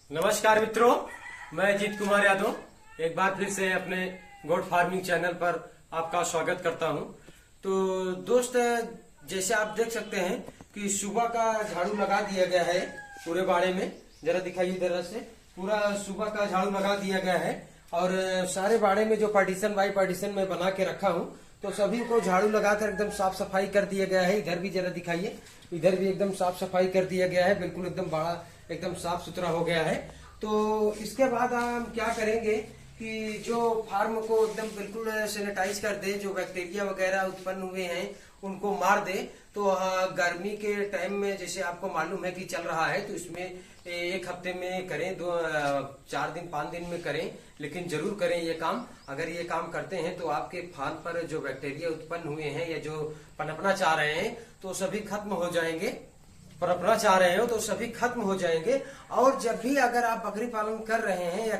नमस्कार मित्रों, मैं अजीत कुमार यादव एक बार फिर से अपने गोट फार्मिंग चैनल पर आपका स्वागत करता हूं। तो दोस्त, जैसे आप देख सकते हैं कि सुबह का झाड़ू लगा दिया गया है पूरे बाड़े में। जरा दिखाइए इधर से, पूरा सुबह का झाड़ू लगा दिया गया है और सारे बाड़े में जो पार्टीशन बाई पार्टीशन में बना के रखा हूं, तो सभी को झाड़ू लगाकर एकदम साफ सफाई कर दिया गया है। इधर भी जरा दिखाइए, इधर भी एकदम साफ सफाई कर दिया गया है, बिल्कुल एकदम बाड़ा एकदम साफ सुथरा हो गया है। तो इसके बाद हम क्या करेंगे कि जो फार्म को एकदम बिल्कुल सैनिटाइज कर दे, जो बैक्टीरिया वगैरह उत्पन्न हुए हैं उनको मार दे। तो गर्मी के टाइम में जैसे आपको मालूम है कि चल रहा है, तो इसमें एक हफ्ते में करें, 4 दिन 5 दिन में करें, लेकिन जरूर करें ये काम। अगर ये काम करते हैं तो आपके फार्म पर जो बैक्टीरिया उत्पन्न हुए हैं या जो पनपना चाह रहे हैं तो सभी खत्म हो जाएंगे। पनपना चाह रहे हो तो सभी खत्म हो जाएंगे। और जब भी अगर आप बकरी पालन कर रहे हैं या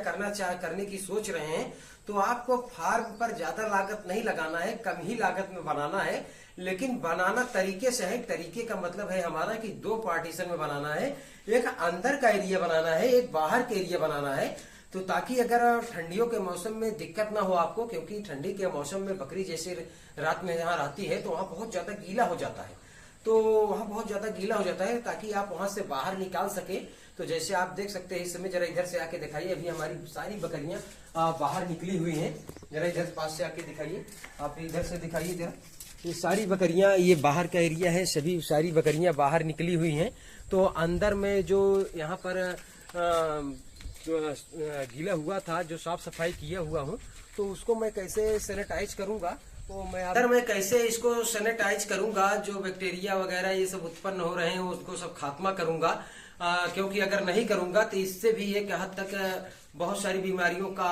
करने की सोच रहे हैं, तो आपको फार्म पर ज्यादा लागत नहीं लगाना है, कम ही लागत में बनाना है। लेकिन बनाना तरीके से है। तरीके का मतलब है हमारा कि 2 पार्टीशन में बनाना है, एक अंदर का एरिया बनाना है, एक बाहर का एरिया बनाना है। तो ताकि अगर ठंडियों के मौसम में दिक्कत ना हो आपको, क्योंकि ठंडी के मौसम में बकरी जैसे रात में यहाँ रहती है तो वहाँ बहुत ज्यादा गीला हो जाता है, तो वहाँ बहुत ज्यादा गीला हो जाता है, ताकि आप वहां से बाहर निकाल सके। तो जैसे आप देख सकते हैं इस समय, जरा इधर से आके दिखाइए, अभी हमारी सारी बकरियां बाहर निकली हुई हैं। जरा इधर पास से आके दिखाइए, आप इधर से दिखाइए जरा। ये सारी बकरियां, ये बाहर का एरिया है, सभी सारी बकरियां बाहर निकली हुई हैं। तो अंदर में जो यहाँ पर जो गीला हुआ था, जो साफ सफाई किया हुआ हूँ, तो उसको मैं कैसे सैनिटाइज करूंगा, तो मैं कैसे इसको सैनिटाइज करूंगा, जो बैक्टीरिया वगैरह ये सब उत्पन्न हो रहे हैं उसको सब खात्मा करूंगा। क्योंकि अगर नहीं करूंगा तो इससे भी एक हद तक बहुत सारी बीमारियों का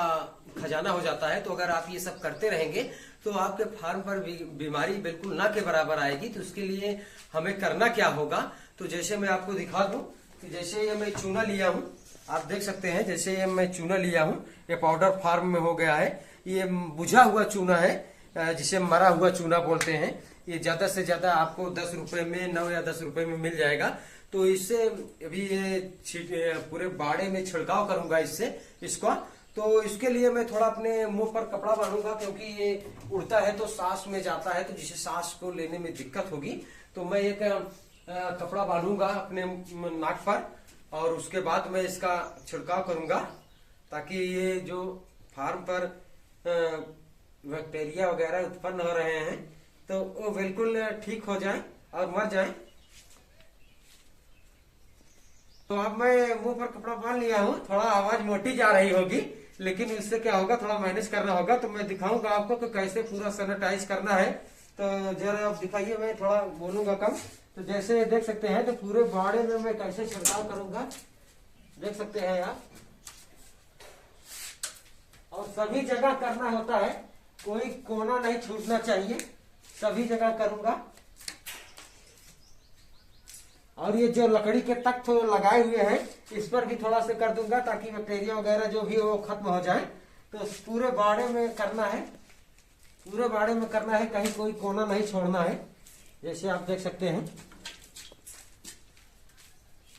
खजाना हो जाता है। तो अगर आप ये सब करते रहेंगे तो आपके फार्म पर बीमारी बिल्कुल ना के बराबर आएगी। तो उसके लिए हमें करना क्या होगा, तो जैसे मैं आपको दिखा दूं कि जैसे ये मैं चूना लिया हूँ, आप देख सकते हैं, जैसे ये मैं चूना लिया हूँ, ये पाउडर फार्म में हो गया है। ये बुझा हुआ चूना है, जिसे मरा हुआ चूना बोलते हैं। ये ज्यादा से ज्यादा आपको 10 रुपए में, 9 या 10 रुपए में मिल जाएगा। तो इससे अभी ये पूरे बाड़े में छिड़काव करूंगा इसको। तो इसके लिए मैं थोड़ा अपने मुंह पर कपड़ा बांधूंगा, क्योंकि ये उड़ता है तो सांस में जाता है, तो जिसे सांस को लेने में दिक्कत होगी। तो मैं एक कपड़ा बांधूंगा अपने नाक पर, और उसके बाद मैं इसका छिड़काव करूंगा, ताकि ये जो फार्म पर बैक्टीरिया वगैरह उत्पन्न हो रहे हैं तो वो बिल्कुल ठीक हो जाए और मर जाए। तो अब मैं मुंह पर कपड़ा बांध लिया हूँ। थोड़ा आवाज मोटी जा रही होगी, लेकिन इससे क्या होगा, थोड़ा मैनेज करना होगा। तो मैं दिखाऊंगा आपको कि कैसे पूरा सैनिटाइज करना है। तो जरा आप दिखाइए, मैं थोड़ा बोलूंगा कम। तो जैसे देख सकते हैं, तो पूरे बाड़े में मैं कैसे छिड़काव करूंगा, देख सकते हैं आप। और सभी जगह करना होता है, कोई कोना नहीं छूटना चाहिए, सभी जगह करूंगा। और ये जो लकड़ी के तख्त लगाए हुए हैं, इस पर भी थोड़ा से कर दूंगा, ताकि बैक्टीरिया वगैरह जो भी हो वो खत्म हो जाए। तो पूरे बाड़े में करना है, पूरे बाड़े में करना है, कहीं कोई कोना नहीं छोड़ना है, जैसे आप देख सकते हैं।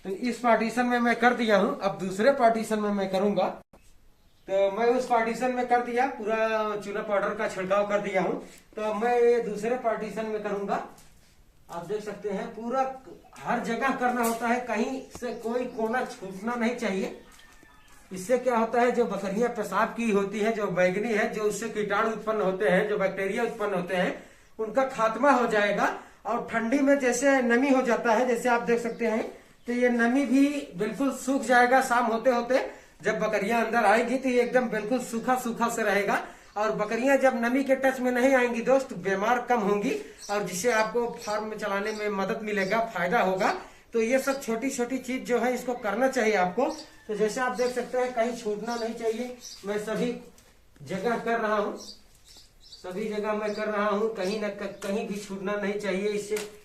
तो इस पार्टीशन में मैं कर दिया हूं। अब दूसरे पार्टीशन में मैं करूंगा। तो मैं उस पार्टीशन में कर दिया, पूरा चूना पाउडर का छिड़काव कर दिया हूं। तो मैं दूसरे पार्टीशन में करूंगा। आप देख सकते हैं, पूरा हर जगह करना होता है, कहीं से कोई कोना छूटना नहीं चाहिए। इससे क्या होता है, जो बकरियां पेशाब की होती है, जो बैगनी है, जो उससे कीटाणु उत्पन्न होते हैं, जो बैक्टीरिया उत्पन्न होते हैं, उनका खात्मा हो जाएगा। और ठंडी में जैसे नमी हो जाता है, जैसे आप देख सकते हैं, तो ये नमी भी बिल्कुल सूख जाएगा। शाम होते होते जब बकरियां अंदर आएंगी तो ये एकदम बिल्कुल सूखा सूखा से रहेगा। और बकरियां जब नमी के टच में नहीं आएंगी दोस्त, बीमार कम होंगी, और जिससे आपको फार्म में चलाने में मदद मिलेगा, फायदा होगा। तो ये सब छोटी छोटी चीज जो है, इसको करना चाहिए आपको। तो जैसे आप देख सकते हैं, कहीं छूटना नहीं चाहिए। मैं सभी जगह कर रहा हूँ, सभी जगह मैं कर रहा हूँ, कहीं न कहीं भी छूटना नहीं चाहिए। इससे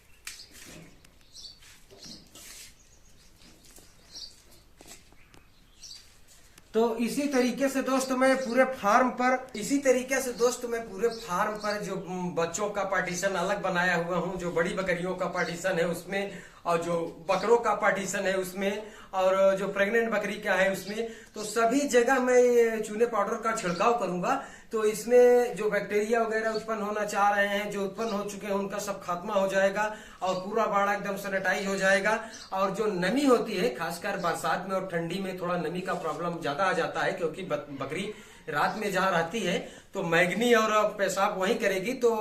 तो इसी तरीके से दोस्त मैं पूरे फार्म पर जो बच्चों का पार्टीशन अलग बनाया हुआ हूँ, जो बड़ी बकरियों का पार्टीशन है उसमें और जो बकरों का पार्टीशन है उसमें, और जो प्रेग्नेंट बकरी का है उसमें, तो सभी जगह मैं ये चूने पाउडर का छिड़काव करूंगा। तो इसमें जो बैक्टीरिया वगैरह उत्पन्न होना चाह रहे हैं, जो उत्पन्न हो चुके हैं, उनका सब खात्मा हो जाएगा और पूरा बाड़ा एकदम सैनिटाइज हो जाएगा। और जो नमी होती है, खासकर बरसात में और ठंडी में थोड़ा नमी का प्रॉब्लम ज्यादा आ जाता है, क्योंकि बकरी रात में जहाँ रहती है तो मैगनी और पेशाब वहीं करेगी, तो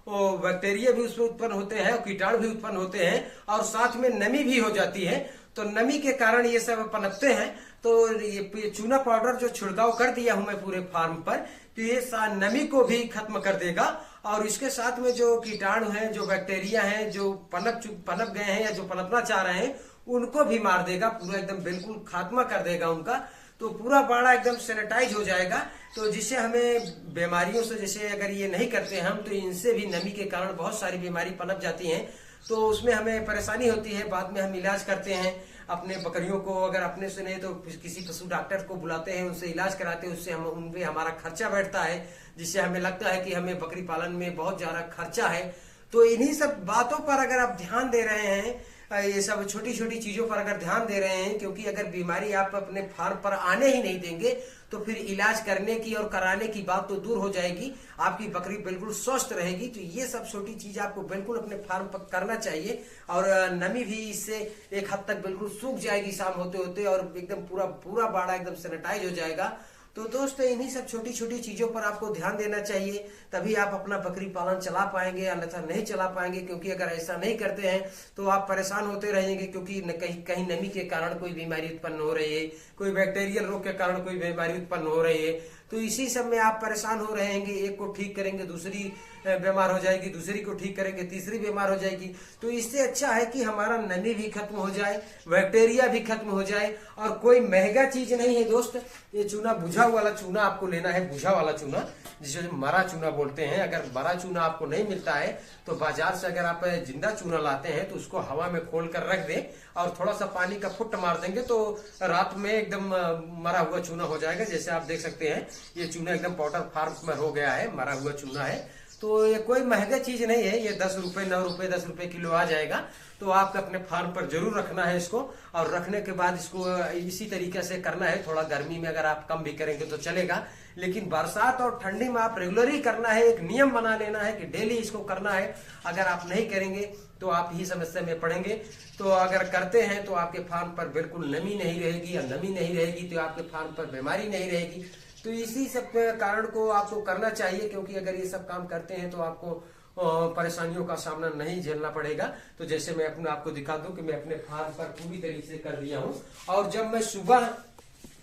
बैक्टीरिया भी उसमें उत्पन्न होते हैं और कीटाणु भी उत्पन्न होते हैं, और साथ में नमी भी हो जाती है। तो नमी के कारण ये सब पनपते हैं। तो ये चूना पाउडर जो छिड़काव कर दिया हूं मैं पूरे फार्म पर, तो ये नमी को भी खत्म कर देगा, और इसके साथ में जो कीटाणु हैं, जो बैक्टीरिया हैं, जो पनप गए हैं या जो पनपना चाह रहे हैं, उनको भी मार देगा, पूरा एकदम बिल्कुल खात्मा कर देगा उनका। तो पूरा बाड़ा एकदम सैनिटाइज हो जाएगा। तो जिससे हमें बीमारियों से, जैसे अगर ये नहीं करते हम, तो इनसे भी नमी के कारण बहुत सारी बीमारी पनप जाती हैं, तो उसमें हमें परेशानी होती है। बाद में हम इलाज करते हैं अपने बकरियों को, अगर अपने से नहीं तो किसी पशु डॉक्टर को बुलाते हैं, उनसे इलाज कराते हैं, उससे हम उनपे हमारा खर्चा बैठता है, जिससे हमें लगता है कि हमें बकरी पालन में बहुत ज्यादा खर्चा है। तो इन्हीं सब बातों पर अगर आप ध्यान दे रहे हैं, ये सब छोटी छोटी चीजों पर अगर ध्यान दे रहे हैं, क्योंकि अगर बीमारी आप अपने फार्म पर आने ही नहीं देंगे तो फिर इलाज करने की और कराने की बात तो दूर हो जाएगी, आपकी बकरी बिल्कुल स्वस्थ रहेगी। तो ये सब छोटी चीज आपको बिल्कुल अपने फार्म पर करना चाहिए, और नमी भी इससे एक हद तक बिल्कुल सूख जाएगी शाम होते होते, और एकदम पूरा बाड़ा एकदम सैनिटाइज हो जाएगा। तो दोस्तों, इन्हीं सब छोटी छोटी चीजों पर आपको ध्यान देना चाहिए, तभी आप अपना बकरी पालन चला पाएंगे, अन्यथा नहीं चला पाएंगे। क्योंकि अगर ऐसा नहीं करते हैं तो आप परेशान होते रहेंगे, क्योंकि कहीं नमी के कारण कोई बीमारी उत्पन्न हो रही है, कोई बैक्टीरियल रोग के कारण कोई बीमारी उत्पन्न हो रही है, तो इसी सब में आप परेशान हो रहेंगे। एक को ठीक करेंगे, दूसरी बीमार हो जाएगी, दूसरी को ठीक करेंगे, तीसरी बीमार हो जाएगी। तो इससे अच्छा है कि हमारा नमी भी खत्म हो जाए, बैक्टीरिया भी खत्म हो जाए, और कोई महंगा चीज नहीं है दोस्त। ये चूना बुझा वाला चूना आपको लेना है, बुझा वाला चूना, जिसे मरा चूना बोलते हैं। अगर मरा चूना आपको नहीं मिलता है तो बाजार से अगर आप जिंदा चूना लाते हैं तो उसको हवा में खोल कर रख दें और थोड़ा सा पानी का फुट मार देंगे, तो रात में एकदम मरा हुआ चूना हो जाएगा। जैसे आप देख सकते हैं, ये चूना एकदम पाउडर फार्म में हो गया है, मरा हुआ चूना है। तो ये कोई महंगा चीज नहीं है, ये 10 रुपए 9 रुपए 10 रुपए किलो आ जाएगा। तो आपको अपने फार्म पर जरूर रखना है इसको, और रखने के बाद इसको इसी तरीके से करना है। थोड़ा गर्मी में अगर आप कम भी करेंगे तो चलेगा, लेकिन बरसात और ठंडी में आप रेगुलर ही करना है। एक नियम बना लेना है कि डेली इसको करना है। अगर आप नहीं करेंगे तो आप ही समस्या में पड़ेंगे। तो अगर करते हैं तो आपके फार्म पर बिल्कुल नमी नहीं रहेगी, और नमी नहीं रहेगी तो आपके फार्म पर बीमारी नहीं रहेगी। तो इसी सब कारण को आपको करना चाहिए, क्योंकि अगर ये सब काम करते हैं तो आपको परेशानियों का सामना नहीं झेलना पड़ेगा। तो जैसे मैं अपने आपको दिखा दूं कि मैं अपने फार्म पर पूरी तरीके से कर दिया हूं, और जब मैं सुबह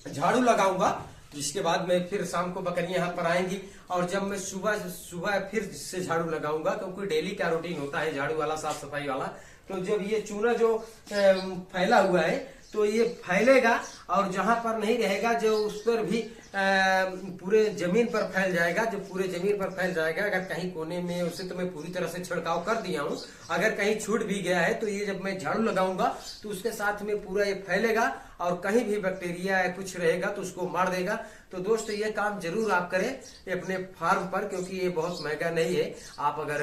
झाड़ू लगाऊंगा जिसके बाद मैं फिर शाम को बकरियां यहाँ पर आएंगी, और जब मैं सुबह फिर से झाड़ू लगाऊंगा, क्योंकि डेली का रूटीन होता है झाड़ू वाला, साफ सफाई वाला। तो जब ये चूना जो फैला हुआ है तो ये फैलेगा, और जहां पर नहीं रहेगा जो उस पर भी पूरे जमीन पर फैल जाएगा। जब पूरे जमीन पर फैल जाएगा, अगर कहीं कोने में, उसे तो मैं पूरी तरह से छिड़काव कर दिया हूँ, अगर कहीं छूट भी गया है तो ये जब मैं झाड़ू लगाऊंगा तो उसके साथ में पूरा ये फैलेगा, और कहीं भी बैक्टीरिया या कुछ रहेगा तो उसको मार देगा। तो दोस्तों, ये काम जरूर आप करें अपने फार्म पर, क्योंकि ये बहुत महंगा नहीं है। आप अगर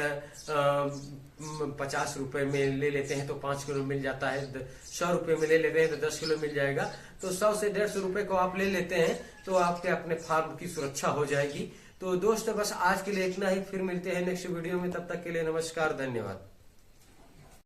50 रुपए में ले लेते हैं तो 5 किलो मिल जाता है, 100 रुपए में ले लेते हैं तो 10 किलो मिल जाएगा। तो 100 से 150 रुपए को आप ले लेते हैं तो आपके अपने फार्म की सुरक्षा हो जाएगी। तो दोस्तों, बस आज के लिए इतना ही, फिर मिलते हैं नेक्स्ट वीडियो में। तब तक के लिए नमस्कार, धन्यवाद।